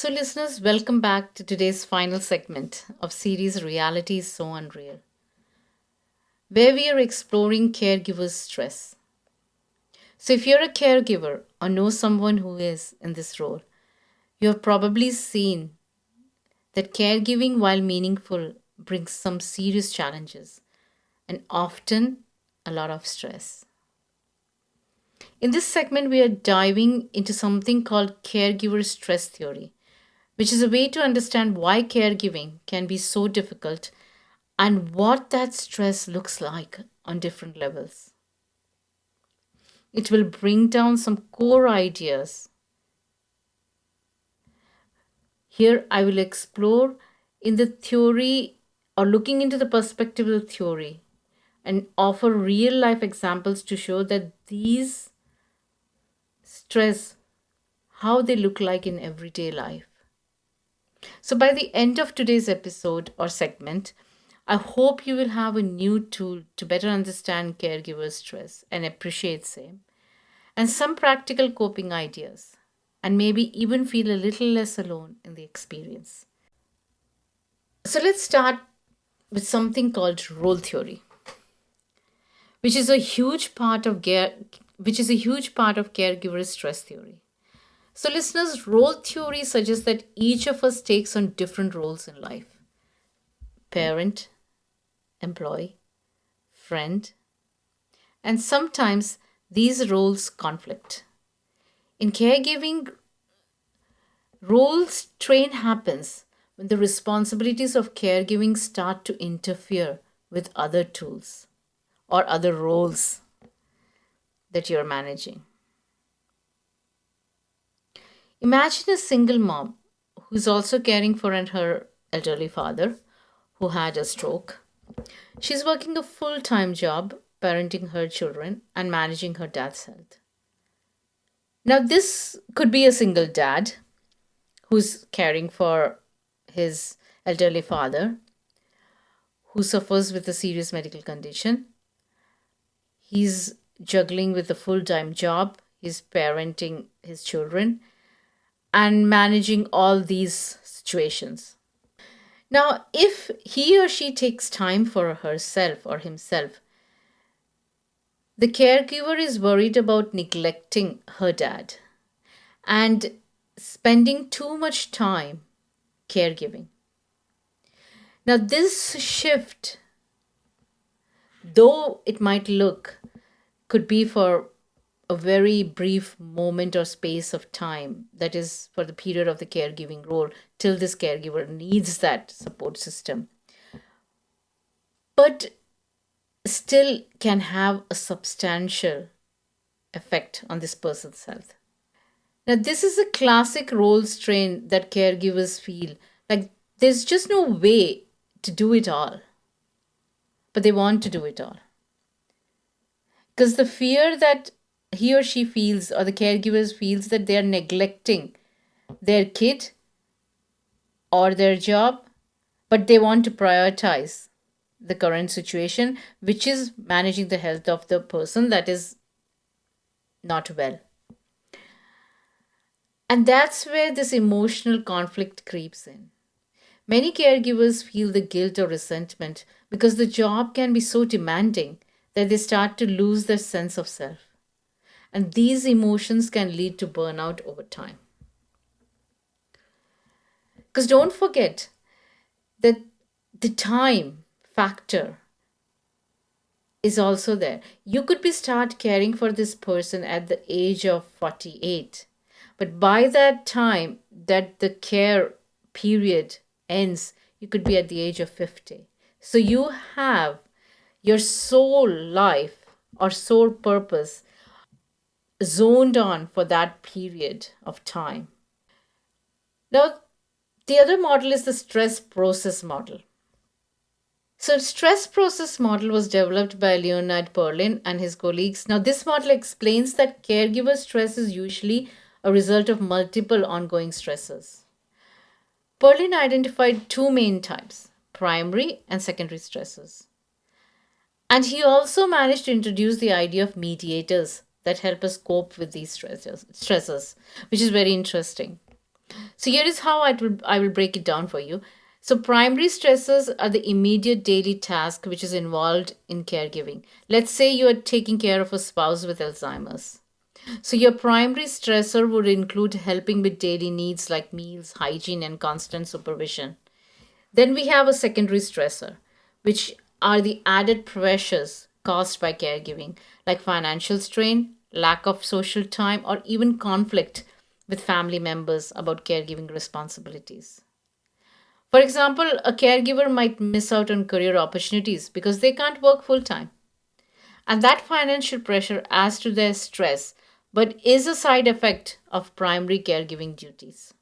So, listeners, welcome back to today's final segment of series Reality is So Unreal, where we are exploring caregivers' stress. So, if you're a caregiver or know someone who is in this role, you have probably seen that caregiving, while meaningful, brings some serious challenges and often a lot of stress. In this segment, we are diving into something called Caregiver Stress Theory, which is a way to understand why caregiving can be so difficult and what that stress looks like on different levels. It will bring down some core ideas. Here, I will explore in the theory or looking into the perspective of the theory and offer real life examples to show that these stress, how they look like in everyday life. So, by the end of today's episode or segment, I hope you will have a new tool to better understand caregiver stress and appreciate same, and some practical coping ideas, and maybe even feel a little less alone in the experience. So, let's start with something called role theory, which is a huge part of caregiver stress theory. So, listeners, role theory suggests that each of us takes on different roles in life: parent, employee, friend, and sometimes these roles conflict. In caregiving, role strain happens when the responsibilities of caregiving start to interfere with other tools or other roles that you're managing. Imagine a single mom who's also caring for her elderly father who had a stroke. She's working a full time job, parenting her children, and managing her dad's health. Now, this could be a single dad who's caring for his elderly father who suffers with a serious medical condition. He's juggling with a full time job, he's parenting his children, and managing all these situations. Now, if he or she takes time for herself or himself, the caregiver is worried about neglecting her dad and spending too much time caregiving. Now, this shift, though it might look, could be for a very brief moment or space of time, that is, for the period of the caregiving role, till this caregiver needs that support system, but still can have a substantial effect on this person's health. Now, this is a classic role strain that caregivers feel like there's just no way to do it all, but they want to do it all. Because the fear that he or she feels, or the caregivers feels, that they are neglecting their kid or their job, but they want to prioritize the current situation, which is managing the health of the person that is not well. And that's where this emotional conflict creeps in. Many caregivers feel the guilt or resentment because the job can be so demanding that they start to lose their sense of self. And these emotions can lead to burnout over time. Because don't forget that the time factor is also there. You could be start caring for this person at the age of 48, but by that time that the care period ends, you could be at the age of 50. So you have your soul life or soul purpose zoned on for that period of time. Now, the other model is the stress process model. So, stress process model was developed by Leonard Perlin and his colleagues. Now, this model explains that caregiver stress is usually a result of multiple ongoing stresses. Perlin identified two main types: primary and secondary stresses. And he also managed to introduce the idea of mediators that help us cope with these stresses, which is very interesting. So here is how I will break it down for you. So primary stressors are the immediate daily task which is involved in caregiving. Let's say you are taking care of a spouse with Alzheimer's. So your primary stressor would include helping with daily needs like meals, hygiene, and constant supervision. Then we have a secondary stressor, which are the added pressures caused by caregiving, like financial strain, lack of social time, or even conflict with family members about caregiving responsibilities. For example, a caregiver might miss out on career opportunities because they can't work full time. And that financial pressure adds to their stress, but is a side effect of primary caregiving duties.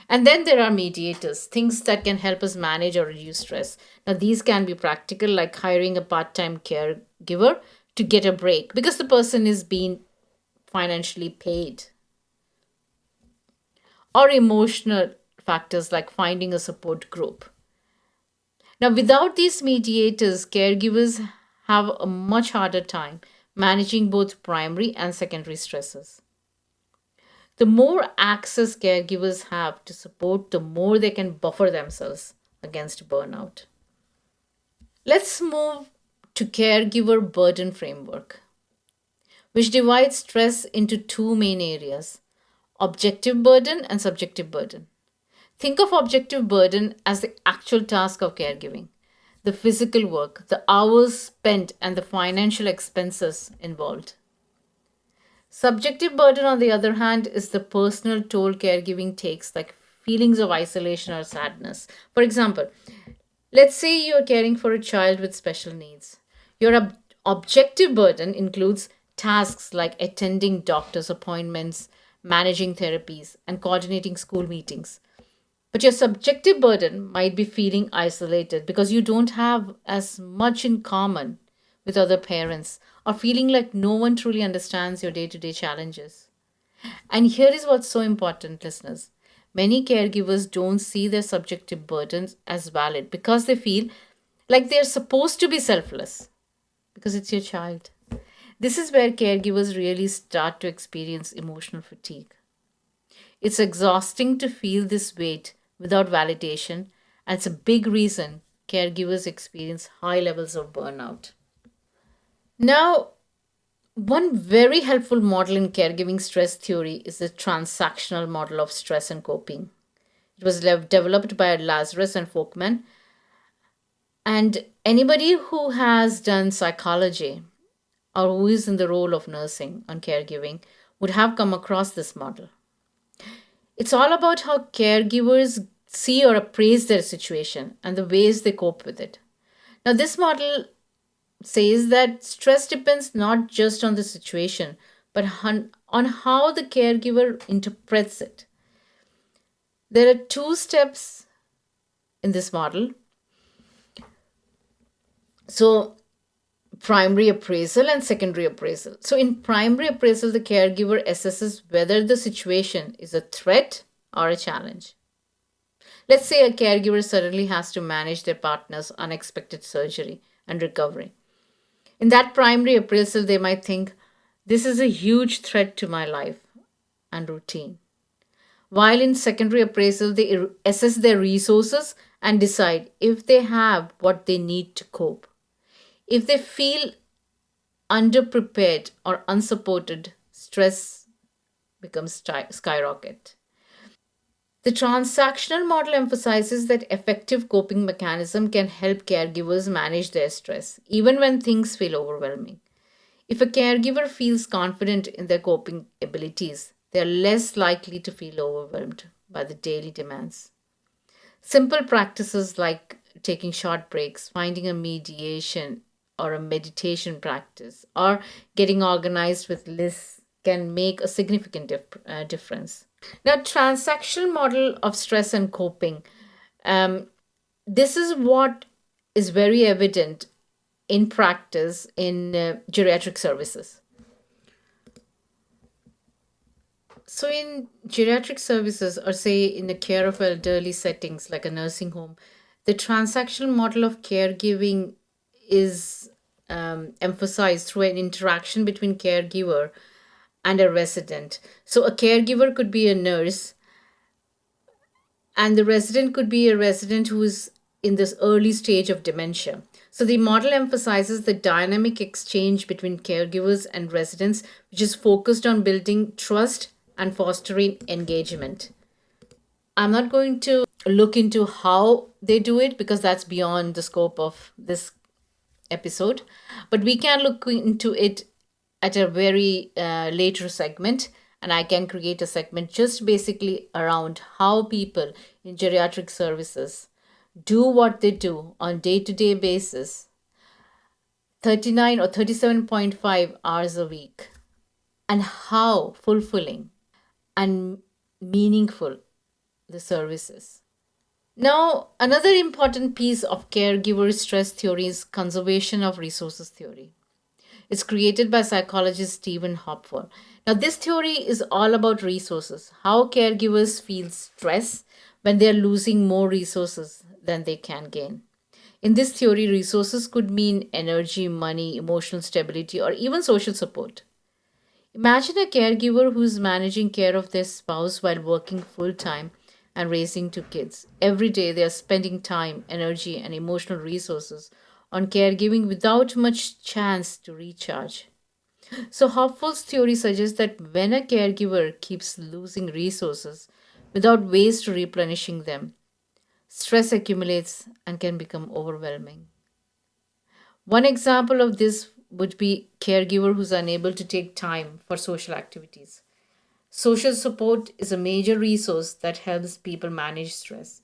And then there are mediators, things that can help us manage or reduce stress. Now, these can be practical, like hiring a part time caregiver to get a break because the person is being financially paid, or emotional factors like finding a support group. Now, without these mediators, caregivers have a much harder time managing both primary and secondary stresses. The more access caregivers have to support, the more they can buffer themselves against burnout. Let's move to caregiver burden framework, which divides stress into two main areas: objective burden and subjective burden. Think of objective burden as the actual task of caregiving, the physical work, the hours spent, and the financial expenses involved. Subjective burden, on the other hand, is the personal toll caregiving takes, like feelings of isolation or sadness. For example, let's say you're caring for a child with special needs. Your objective burden includes tasks like attending doctor's appointments, managing therapies, and coordinating school meetings. But your subjective burden might be feeling isolated because you don't have as much in common with other parents, or feeling like no one truly understands your day to day challenges. And here is what's so important, listeners. Many caregivers don't see their subjective burdens as valid because they feel like they're supposed to be selfless because it's your child. This is where caregivers really start to experience emotional fatigue. It's exhausting to feel this weight without validation, and it's a big reason caregivers experience high levels of burnout. Now, one very helpful model in caregiving stress theory is the transactional model of stress and coping. It was developed by Lazarus and Folkman, and anybody who has done psychology or who is in the role of nursing and caregiving would have come across this model. It's all about how caregivers see or appraise their situation and the ways they cope with it. Now, this model says that stress depends not just on the situation, but on how the caregiver interprets it. There are two steps in this model. So, primary appraisal and secondary appraisal. So, in primary appraisal, the caregiver assesses whether the situation is a threat or a challenge. Let's say a caregiver suddenly has to manage their partner's unexpected surgery and recovery. In that primary appraisal, they might think, this is a huge threat to my life and routine. While in secondary appraisal, they assess their resources and decide if they have what they need to cope. If they feel underprepared or unsupported, stress becomes skyrocket. The transactional model emphasizes that effective coping mechanism can help caregivers manage their stress, even when things feel overwhelming. If a caregiver feels confident in their coping abilities, they are less likely to feel overwhelmed by the daily demands. Simple practices like taking short breaks, finding a mediation or a meditation practice, or getting organized with lists can make a significant difference. Now, transactional model of stress and coping. Um, this is what is very evident in practice in geriatric services. So, in geriatric services, or say in the care of elderly settings like a nursing home, the transactional model of caregiving is emphasized through an interaction between caregiver and a resident. So a caregiver could be a nurse, and the resident could be a resident who is in this early stage of dementia. So the model emphasizes the dynamic exchange between caregivers and residents, which is focused on building trust and fostering engagement. I'm not going to look into how they do it because that's beyond the scope of this episode, but we can look into it at a very later segment, and I can create a segment just basically around how people in geriatric services do what they do on day-to-day basis, 39 or 37.5 hours a week, and how fulfilling and meaningful the service is. Now, another important piece of caregiver stress theory is conservation of resources theory. It's created by psychologist Stephen Hopford. Now, this theory is all about resources, how caregivers feel stress when they're losing more resources than they can gain. In this theory, resources could mean energy, money, emotional stability, or even social support. Imagine a caregiver who's managing care of their spouse while working full time and raising two kids. Every day they are spending time, energy, and emotional resources on caregiving without much chance to recharge. So, Hopford's theory suggests that when a caregiver keeps losing resources without ways to replenishing them, stress accumulates and can become overwhelming. One example of this would be caregiver who's unable to take time for social activities. Social support is a major resource that helps people manage stress,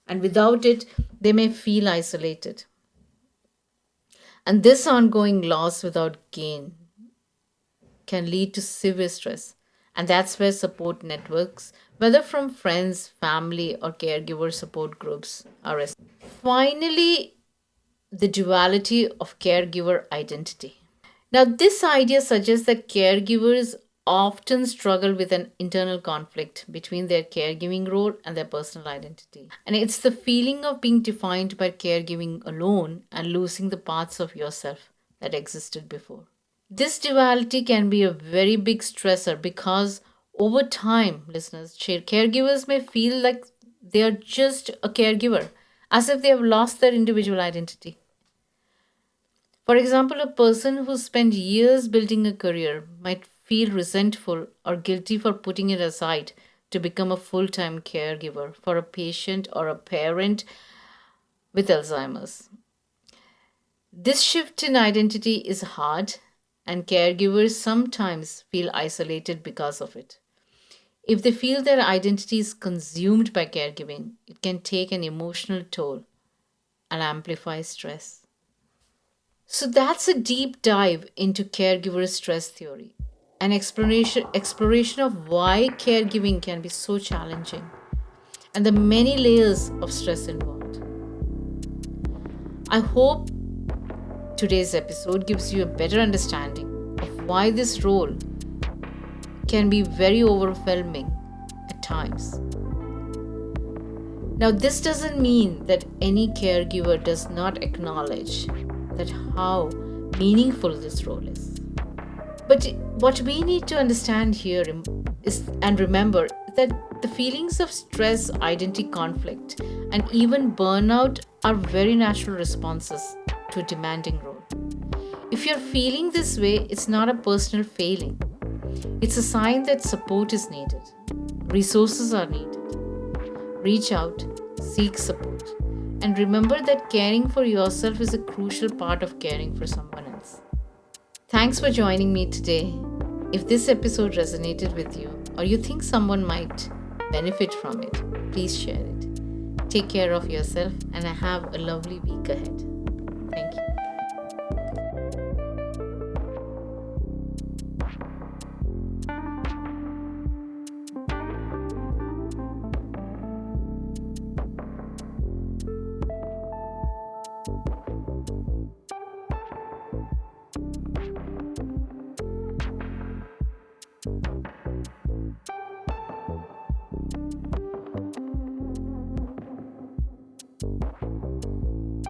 and without it, they may feel isolated. And this ongoing loss without gain can lead to severe stress. And that's where support networks, whether from friends, family, or caregiver support groups, are essential. Finally, the duality of caregiver identity. Now, this idea suggests that caregivers often struggle with an internal conflict between their caregiving role and their personal identity. And it's the feeling of being defined by caregiving alone and losing the parts of yourself that existed before. This duality can be a very big stressor because over time, listeners, caregivers may feel like they are just a caregiver, as if they have lost their individual identity. For example, a person who spent years building a career might feel resentful or guilty for putting it aside to become a full time caregiver for a patient or a parent with Alzheimer's. This shift in identity is hard, and caregivers sometimes feel isolated because of it. If they feel their identity is consumed by caregiving, it can take an emotional toll and amplify stress. So that's a deep dive into caregiver stress theory, an exploration of why caregiving can be so challenging and the many layers of stress involved. I hope today's episode gives you a better understanding of why this role can be very overwhelming at times. Now, this doesn't mean that any caregiver does not acknowledge that how meaningful this role is. But what we need to understand here is and remember that the feelings of stress, identity conflict, and even burnout are very natural responses to a demanding role. If you're feeling this way, it's not a personal failing. It's a sign that support is needed. Resources are needed. Reach out, seek support, and remember that caring for yourself is a crucial part of caring for someone else. Thanks for joining me today. If this episode resonated with you or you think someone might benefit from it, please share it. Take care of yourself and have a lovely week ahead. Thank you.